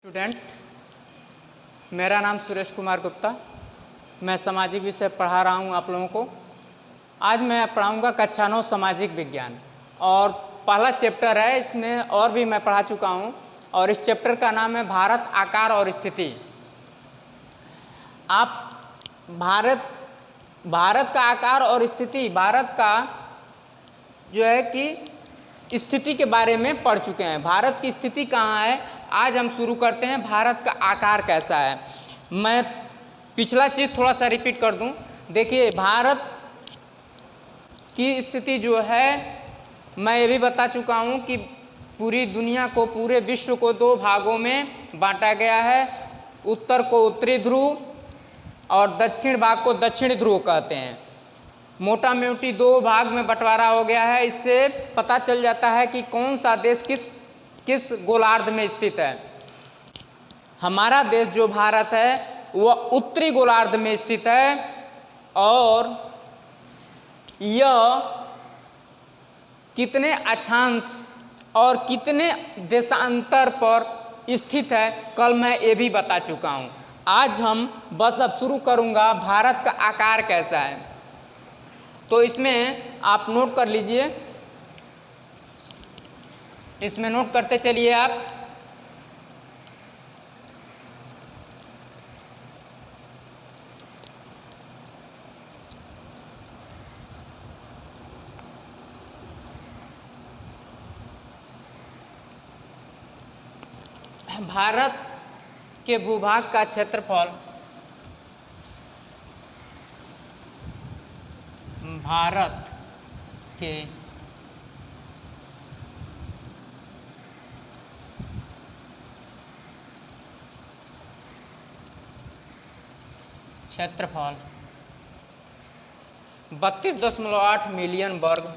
Student, मेरा नाम सुरेश कुमार गुप्ता। मैं सामाजिक विषय पढ़ा रहा हूँ आप लोगों को। आज मैं पढ़ाऊँगा कक्षा 9 सामाजिक विज्ञान और पहला चैप्टर है। इसमें और भी मैं पढ़ा चुका हूँ और इस चैप्टर का नाम है भारत, आकार और स्थिति। आप भारत का आकार और स्थिति, भारत का जो है कि स्थिति के बारे में पढ़ चुके हैं। भारत की स्थिति कहाँ है, आज हम शुरू करते हैं। भारत का आकार कैसा है। मैं पिछला चीज़ थोड़ा सा रिपीट कर दूं। देखिए, भारत की स्थिति जो है, मैं ये भी बता चुका हूं कि पूरी दुनिया को, पूरे विश्व को दो भागों में बांटा गया है। उत्तर को उत्तरी ध्रुव और दक्षिण भाग को दक्षिणी ध्रुव कहते हैं। मोटा मोटी दो भाग में बंटवारा हो गया है। इससे पता चल जाता है कि कौन सा देश किस गोलार्ध में स्थित है। हमारा देश जो भारत है वह उत्तरी गोलार्ध में स्थित है और यह कितने अक्षांश और कितने देशांतर पर स्थित है, कल मैं ये भी बता चुका हूँ। आज हम बस अब शुरू करूँगा भारत का आकार कैसा है। तो इसमें आप नोट कर लीजिए, इसमें नोट करते चलिए आप। भारत के भूभाग का क्षेत्रफल, भारत के क्षेत्रफल 32.8 मिलियन वर्ग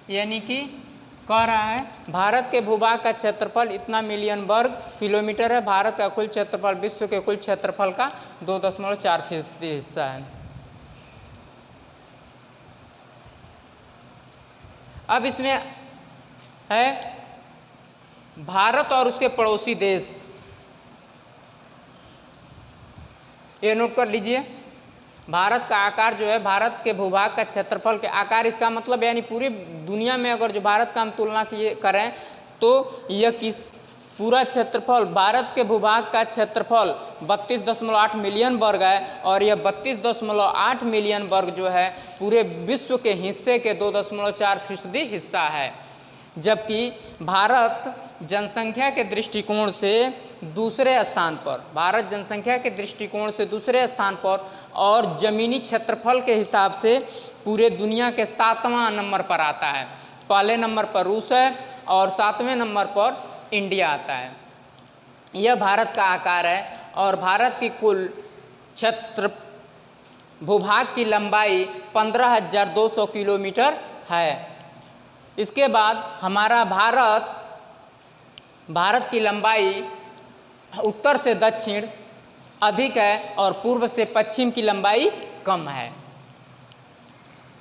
यानी कि कह रहा है भारत के भूभाग का क्षेत्रफल इतना मिलियन वर्ग किलोमीटर है। भारत का कुल क्षेत्रफल विश्व के कुल क्षेत्रफल का 2.4% हिस्सा है। अब इसमें है भारत और उसके पड़ोसी देश, ये नोट कर लीजिए। भारत का आकार जो है, भारत के भूभाग का क्षेत्रफल के आकार, इसका मतलब यानी पूरी दुनिया में अगर जो भारत का हम तुलना करें तो यह पूरा क्षेत्रफल, भारत के भूभाग का क्षेत्रफल 32.8 मिलियन वर्ग है और यह 32.8 मिलियन वर्ग जो है पूरे विश्व के हिस्से के 2.4% हिस्सा है। जबकि भारत जनसंख्या के दृष्टिकोण से दूसरे स्थान पर, भारत जनसंख्या के दृष्टिकोण से दूसरे स्थान पर और जमीनी क्षेत्रफल के हिसाब से पूरे दुनिया के 7वां नंबर पर आता है। पहले नंबर पर रूस है और 7वें नंबर पर इंडिया आता है। यह भारत का आकार है और भारत की कुल क्षेत्र भूभाग की लंबाई 15,200 किलोमीटर है। इसके बाद हमारा भारत की लंबाई उत्तर से दक्षिण अधिक है और पूर्व से पश्चिम की लंबाई कम है।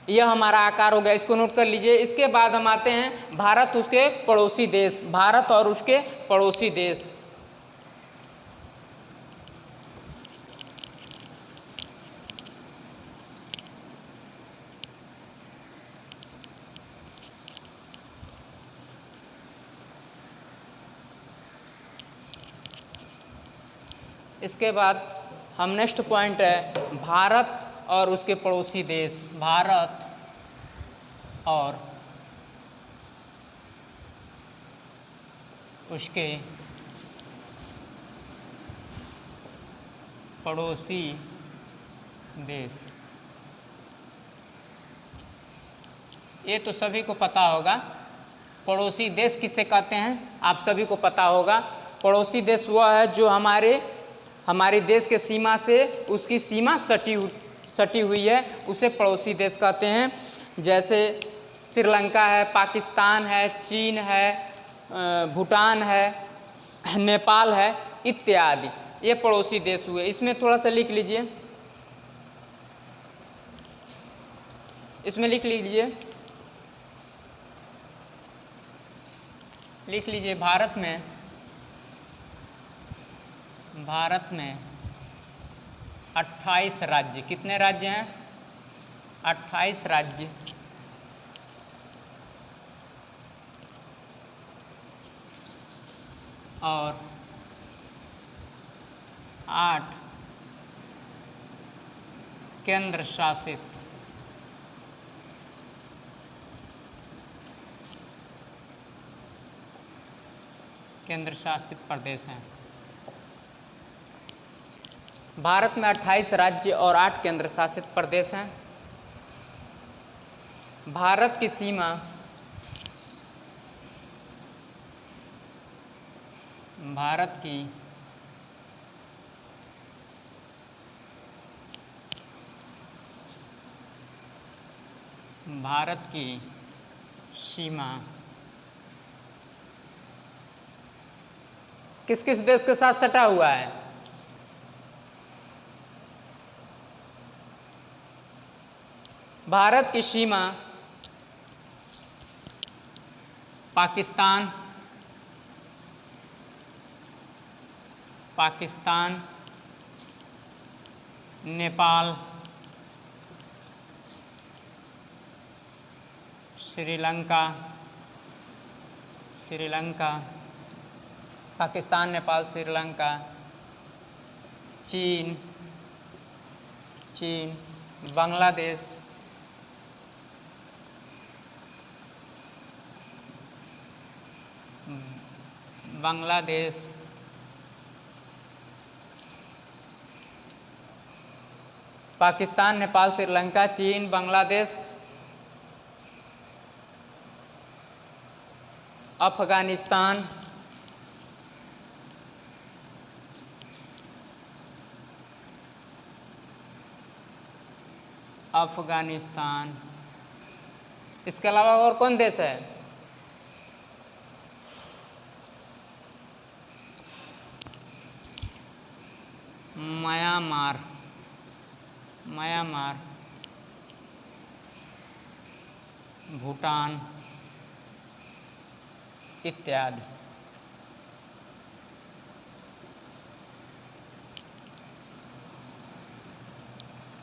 यह हमारा आकार हो गया, इसको नोट कर लीजिए। इसके बाद हम आते हैं भारत उसके पड़ोसी देश, भारत और उसके पड़ोसी देश। इसके बाद हम नेक्स्ट पॉइंट है भारत और उसके पड़ोसी देश, भारत और उसके पड़ोसी देश। ये तो सभी को पता होगा, पड़ोसी देश किसे कहते हैं आप सभी को पता होगा। पड़ोसी देश वह है जो हमारे देश के सीमा से उसकी सीमा सटी हुई है, उसे पड़ोसी देश कहते हैं। जैसे श्रीलंका है, पाकिस्तान है, चीन है, भूटान है, नेपाल है इत्यादि, ये पड़ोसी देश हुए। इसमें थोड़ा सा लिख लीजिए, इसमें लिख लीजिए भारत में 28 राज्य। कितने राज्य हैं? 28 राज्य और 8 केंद्र शासित प्रदेश हैं। भारत में 28 राज्य और 8 केंद्र शासित प्रदेश हैं। भारत की सीमा किस किस देश के साथ सटा हुआ है? भारत की सीमा पाकिस्तान, नेपाल, श्रीलंका, पाकिस्तान, नेपाल, श्रीलंका, चीन, बांग्लादेश, पाकिस्तान, नेपाल, श्रीलंका, चीन, बांग्लादेश, अफगानिस्तान, इसके अलावा और कौन देश है? म्यांमार, भूटान इत्यादि।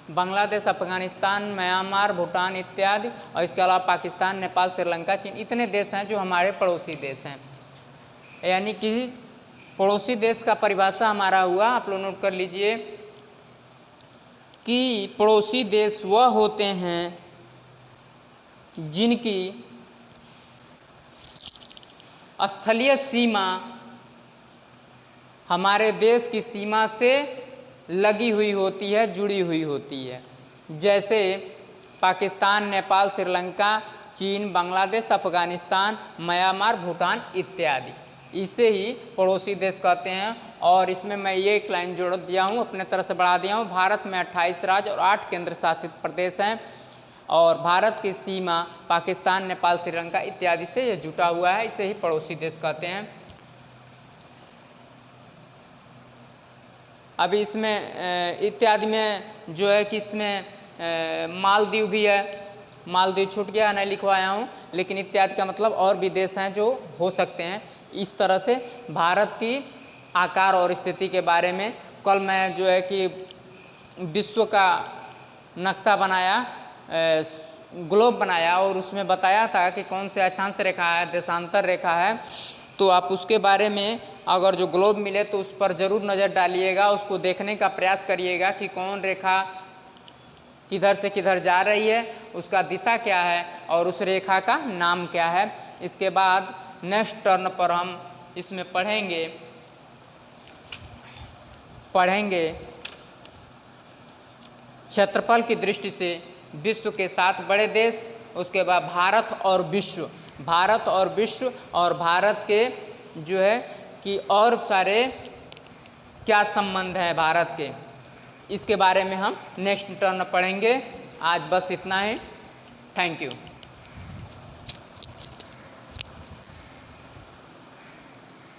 बांग्लादेश, अफगानिस्तान, म्यांमार, भूटान इत्यादि, और इसके अलावा पाकिस्तान, नेपाल, श्रीलंका, चीन, इतने देश हैं जो हमारे पड़ोसी देश हैं। यानी कि पड़ोसी देश का परिभाषा हमारा हुआ, आप लोग नोट कर लीजिए कि पड़ोसी देश वह होते हैं जिनकी स्थलीय सीमा हमारे देश की सीमा से लगी हुई होती है, जुड़ी हुई होती है। जैसे पाकिस्तान, नेपाल, श्रीलंका, चीन, बांग्लादेश, अफगानिस्तान, म्यांमार, भूटान इत्यादि। इसे ही पड़ोसी देश कहते हैं। और इसमें मैं ये एक लाइन जोड़ दिया हूँ, अपने तरफ से बढ़ा दिया हूँ। भारत में 28 राज्य और 8 केंद्र शासित प्रदेश हैं और भारत की सीमा पाकिस्तान, नेपाल, श्रीलंका इत्यादि से ये जुटा हुआ है, इसे ही पड़ोसी देश कहते हैं। अभी इसमें इत्यादि में जो है कि इसमें मालदीव भी है, मालदीव छूट गया, नहीं लिखवाया हूँ, लेकिन इत्यादि का मतलब और भी देश हैं जो हो सकते हैं। इस तरह से भारत की आकार और स्थिति के बारे में कल मैं जो है कि विश्व का नक्शा बनाया, ग्लोब बनाया और उसमें बताया था कि कौन से अक्षांश रेखा है, देशांतर रेखा है। तो आप उसके बारे में अगर जो ग्लोब मिले तो उस पर ज़रूर नज़र डालिएगा, उसको देखने का प्रयास करिएगा कि कौन रेखा किधर से किधर जा रही है, उसका दिशा क्या है और उस रेखा का नाम क्या है। इसके बाद नेक्स्ट टर्न पर हम इसमें पढ़ेंगे क्षेत्रफल की दृष्टि से विश्व के 7 बड़े देश, उसके बाद भारत और विश्व और भारत के जो है कि और सारे क्या संबंध है भारत के, इसके बारे में हम नेक्स्ट टर्न पढ़ेंगे। आज बस इतना ही। Thank you.